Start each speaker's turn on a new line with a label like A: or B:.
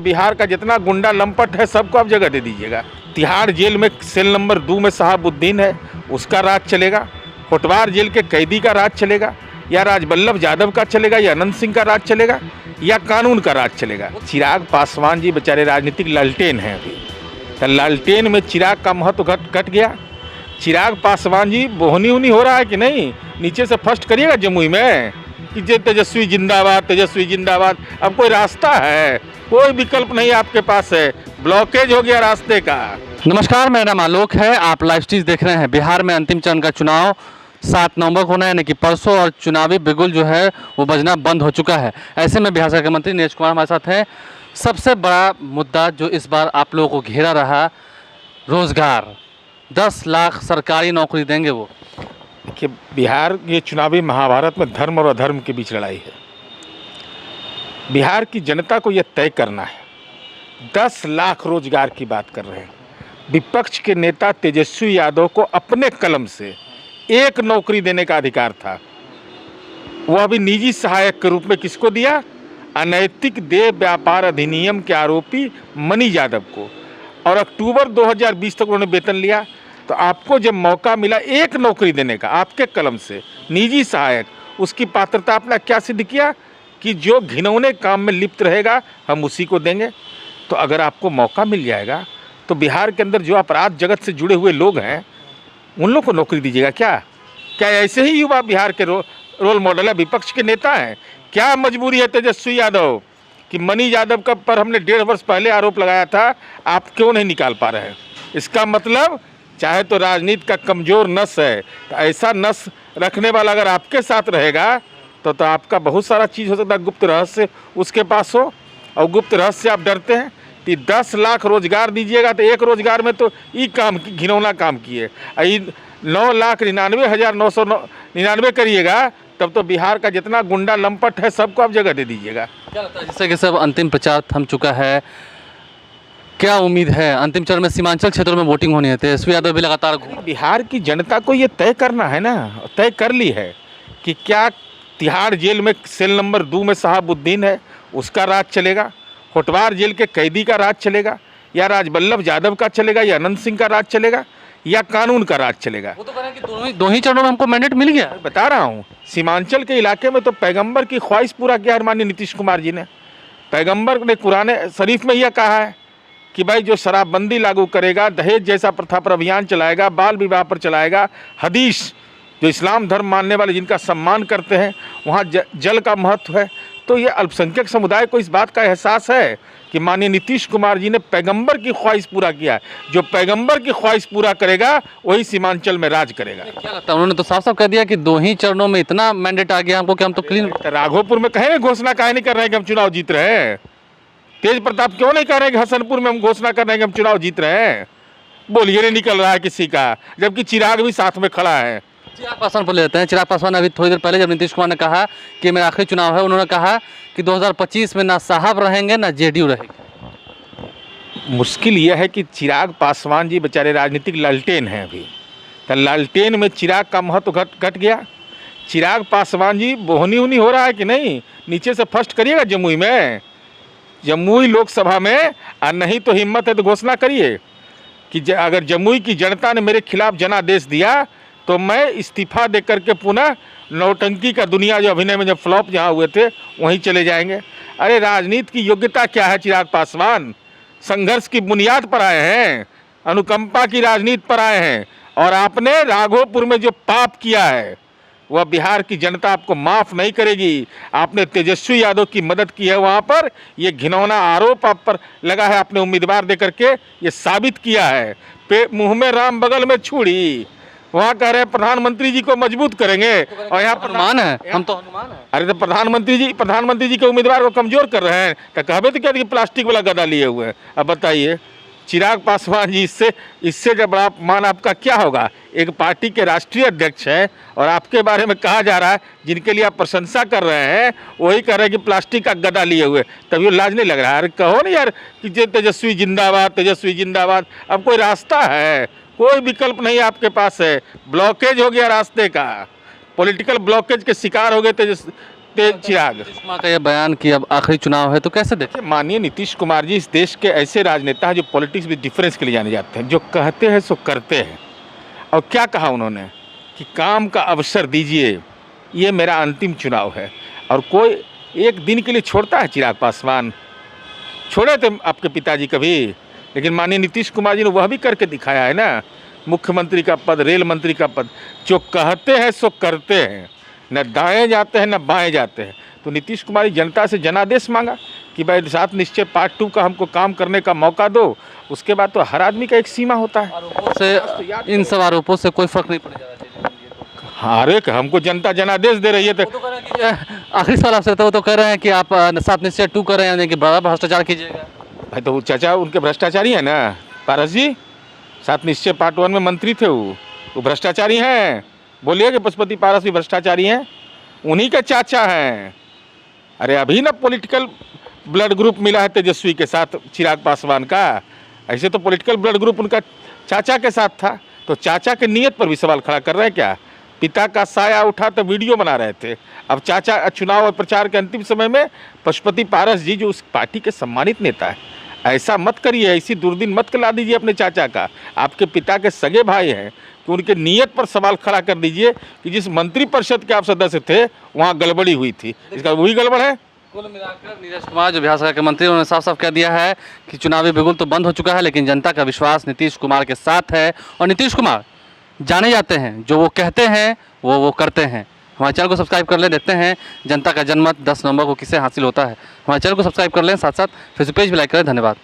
A: बिहार का जितना गुंडा लंपट है सबको आप जगह दे दीजिएगा। तिहाड़ जेल में सेल नंबर 2 में शहाबुद्दीन है, उसका राज चलेगा। होटवार जेल के कैदी का राज चलेगा, या राजवल्लभ यादव का चलेगा, या अनंत सिंह का राज चलेगा, या कानून का राज चलेगा। चिराग पासवान जी बेचारे राजनीतिक लालटेन हैं अभी, तो लालटेन में चिराग का महत्व घट गया। चिराग पासवान जी बोहनी उनी हो रहा है कि नहीं, नीचे से फर्स्ट करिएगा जमुई में कि जे तेजस्वी जिंदाबाद, तेजस्वी जिंदाबाद। अब कोई रास्ता है, कोई विकल्प नहीं आपके पास है, ब्लॉकेज हो गया रास्ते का।
B: नमस्कार, मेरा नाम आलोक है। आप लाइव स्ट्रीम देख रहे हैं। बिहार में अंतिम चरण का चुनाव 7 नवंबर को होना है, यानी कि परसों, और चुनावी बिगुल जो है वो बजना बंद हो चुका है। ऐसे में बिहार सरकार के मंत्री नीरज कुमार हमारे साथ हैं। सबसे बड़ा मुद्दा जो इस बार आप लोगों को घेरा रहा, रोजगार, 10 लाख सरकारी नौकरी देंगे वो।
A: कि बिहार ये चुनावी महाभारत में धर्म और अधर्म के बीच लड़ाई है। बिहार की जनता को यह तय करना है। 10 लाख रोजगार की बात कर रहे हैं। विपक्ष के नेता तेजस्वी यादव को अपने कलम से एक नौकरी देने का अधिकार था, वह अभी निजी सहायक के रूप में किसको दिया? अनैतिक देह व्यापार अधिनियम के आरोपी मनी यादव को। और अक्टूबर 2020 तक उन्होंने वेतन लिया। तो आपको जब मौका मिला एक नौकरी देने का आपके कलम से, निजी सहायक, उसकी पात्रता आपने क्या सिद्ध किया कि जो घिनौने काम में लिप्त रहेगा हम उसी को देंगे। तो अगर आपको मौका मिल जाएगा तो बिहार के अंदर जो अपराध जगत से जुड़े हुए लोग हैं उन लोग को नौकरी दीजिएगा। क्या ऐसे ही युवा बिहार के रोल मॉडल है, विपक्ष के नेता हैं? क्या मजबूरी है तेजस्वी यादव कि मनी यादव का पर हमने 1.5 वर्ष पहले आरोप लगाया था, आप क्यों नहीं निकाल पा रहे हैं? इसका मतलब चाहे तो राजनीति का कमज़ोर नस है, तो ऐसा नस रखने वाला अगर आपके साथ रहेगा तो आपका बहुत सारा चीज़ हो सकता है गुप्त रहस्य उसके पास हो, और गुप्त रहस्य आप डरते हैं कि 10 लाख रोजगार दीजिएगा तो एक रोजगार में तो ये काम घिनौना काम किए, 9,99,999 करिएगा तब तो बिहार का जितना गुंडा लंपट है सबको आप जगह दे दीजिएगा।
B: क्या लगता है, जिससे कि सब अंतिम प्रचार थम चुका है, क्या उम्मीद है? अंतिम चरण में सीमांचल क्षेत्रों में वोटिंग होनी है, तेजस्वी यादव भी लगातार
A: बिहार की जनता को ये तय करना है ना, तय कर ली है कि क्या तिहाड़ जेल में सेल नंबर 2 में शहाबुद्दीन है, उसका राज चलेगा, होटवार जेल के कैदी का राज चलेगा, या राजवल्लभ यादव का चलेगा, या अनंत सिंह का राज चलेगा, या कानून का राज चलेगा।
B: वो तो कह रहे हैं कि दो ही चरणों में हमको मैंडेट मिल गया।
A: बता रहा हूँ, सीमांचल के इलाके में तो पैगंबर की ख्वाहिश पूरा किया है माननीय नीतीश कुमार जी ने। पैगंबर ने कुरान शरीफ में यह कहा है कि भाई जो शराबबंदी लागू करेगा, दहेज जैसा प्रथा पर अभियान चलाएगा, बाल विवाह पर चलाएगा, हदीस जो इस्लाम धर्म मानने वाले जिनका सम्मान करते हैं वहाँ जल का महत्व है। तो ये अल्पसंख्यक समुदाय को इस बात का एहसास है कि माननीय नीतीश कुमार जी ने पैगंबर की ख्वाहिश पूरा किया है। जो पैगंबर की ख्वाहिश पूरा करेगा वही सीमांचल में राज करेगा।
B: क्या लगता है, उन्होंने तो साफ साफ कह दिया कि 2 ही चरणों में इतना मैंडेट आ गया हमको कि हम तो क्लीन।
A: राघोपुर में कहे घोषणा काहे नहीं कर रहे हैं कि हम चुनाव जीत रहे हैं? तेज प्रताप क्यों नहीं कह रहे हैं कि हसनपुर में हम घोषणा कर रहे हैं कि हम चुनाव जीत रहे हैं? बोलिए नहीं निकल रहा है किसी का, जबकि चिराग भी साथ में खड़ा है।
B: चिराग पासवान पर लेते हैं। चिराग पासवान अभी थोड़ी देर पहले जब नीतीश कुमार ने कहा कि मेरा आखिरी चुनाव है, उन्होंने कहा कि 2025 में ना साहब रहेंगे ना जेडीयू रहेगी।
A: मुश्किल यह है कि चिराग पासवान जी बेचारे राजनीतिक लालटेन हैं अभी, तो लालटेन में चिराग का महत्व घट गया। चिराग पासवान जी बोहनी उनी हो रहा है कि नहीं, नीचे से फर्स्ट करिएगा जमुई में, जमुई लोकसभा में, और नहीं तो हिम्मत है तो घोषणा करिए कि अगर जमुई की जनता ने मेरे खिलाफ जनादेश दिया तो मैं इस्तीफा दे करके पुनः नौटंकी का दुनिया जो अभिनय में जब फ्लॉप जहाँ हुए थे वहीं चले जाएंगे। अरे राजनीति की योग्यता क्या है चिराग पासवान? संघर्ष की बुनियाद पर आए हैं, अनुकंपा की राजनीति पर आए हैं, और आपने राघोपुर में जो पाप किया है वह बिहार की जनता आपको माफ़ नहीं करेगी। आपने तेजस्वी यादव की मदद की है, वहाँ पर ये घिनौना आरोप आप पर लगा है, आपने उम्मीदवार दे करके ये साबित किया है। मुँह में राम बगल में छुरी, वहाँ कह रहे हैं प्रधानमंत्री जी को मजबूत करेंगे, और यहाँ
B: हनुमान है, हम तो हनुमान है।
A: अरे तो प्रधानमंत्री जी के उम्मीदवार को कमज़ोर कर रहे हैं, तो कहबे तो क्या कि प्लास्टिक वाला गदा लिए हुए हैं। अब बताइए चिराग पासवान जी, इससे जब बड़ा अपमान आपका क्या होगा? एक पार्टी के राष्ट्रीय अध्यक्ष हैं और आपके बारे में कहा जा रहा है, जिनके लिए आप प्रशंसा कर रहे हैं वही कह रहे हैं कि प्लास्टिक का गदा लिए हुए, तभी वो लाज नहीं लग रहा है? अरे कहो ना यार कि तेजस्वी जिंदाबाद, तेजस्वी जिंदाबाद। अब कोई रास्ता है, कोई विकल्प नहीं आपके पास है, ब्लॉकेज हो गया रास्ते का, पॉलिटिकल ब्लॉकेज के शिकार हो गए तेज चिराग।
B: नीतीश कुमार का ये बयान कि अब आखिरी चुनाव है, तो कैसे देखें?
A: माननीय नीतीश कुमार जी इस देश के ऐसे राजनेता हैं जो पॉलिटिक्स विद डिफरेंस के लिए जाने जाते हैं, जो कहते हैं सो करते हैं। और क्या कहा उन्होंने कि काम का अवसर दीजिए, ये मेरा अंतिम चुनाव है। और कोई एक दिन के लिए छोड़ता है? चिराग पासवान छोड़े थे आपके पिताजी कभी? लेकिन माननीय नीतीश कुमार जी ने वह भी करके दिखाया है ना, मुख्यमंत्री का पद, रेल मंत्री का पद। जो कहते हैं सो करते हैं, न दाएं जाते हैं न बाएं जाते हैं। तो नीतीश कुमार जी जनता से जनादेश मांगा कि भाई 7 निश्चय पार्ट 2 का हमको काम करने का मौका दो। उसके बाद तो हर आदमी का एक सीमा होता है।
B: आरोपों से, इन सब आरोपों से कोई फर्क नहीं पड़ जा रहा है।
A: अरे हमको जनता जनादेश दे रही है तो
B: वो तो कह रहे हैं कि आखिरी सवाल आपसे था, वो तो कह रहे हैं कि आप 7 निश्चय 2 कर रहे हैं, यानी कि बड़ा भ्रष्टाचार कीजिएगा।
A: भाई तो वो चाचा उनके भ्रष्टाचारी हैं ना, पारस जी। 7 निश्चय पार्ट 1 में मंत्री थे वो भ्रष्टाचारी हैं। बोलिए कि पशुपति पारस भी भ्रष्टाचारी हैं, उन्हीं के चाचा हैं। अरे अभी ना पॉलिटिकल ब्लड ग्रुप मिला है तेजस्वी के साथ चिराग पासवान का, ऐसे तो पॉलिटिकल ब्लड ग्रुप उनका चाचा के साथ था। तो चाचा के नीयत पर भी सवाल खड़ा कर रहे हैं क्या? पिता का साया उठा तो वीडियो बना रहे थे, अब चाचा चुनाव और प्रचार के अंतिम समय में पशुपति पारस जी जो उस पार्टी के सम्मानित नेता है, ऐसा मत करिए, ऐसी दुर्दिन मत खिला दीजिए अपने चाचा का। आपके पिता के सगे भाई हैं कि उनके नीयत पर सवाल खड़ा कर दीजिए कि जिस मंत्रिपरिषद के आप सदस्य थे वहाँ गड़बड़ी हुई थी, इसका वही गड़बड़ है।
B: कुल मिलाकर नीरज कुमार जो बिहार सरकार के मंत्री, उन्होंने साफ साफ कह दिया है कि चुनावी बिगुल तो बंद हो चुका है, लेकिन जनता का विश्वास नीतीश कुमार के साथ है। और नीतीश कुमार जाने जाते हैं, जो वो कहते हैं वो करते हैं। हमारे चैनल को सब्सक्राइब कर लें, देखते हैं जनता का जनमत 10 नवंबर को किसे हासिल होता है। हमारे चैनल को सब्सक्राइब कर लें, साथ साथ फेसबुक पेज भी लाइक करें। धन्यवाद।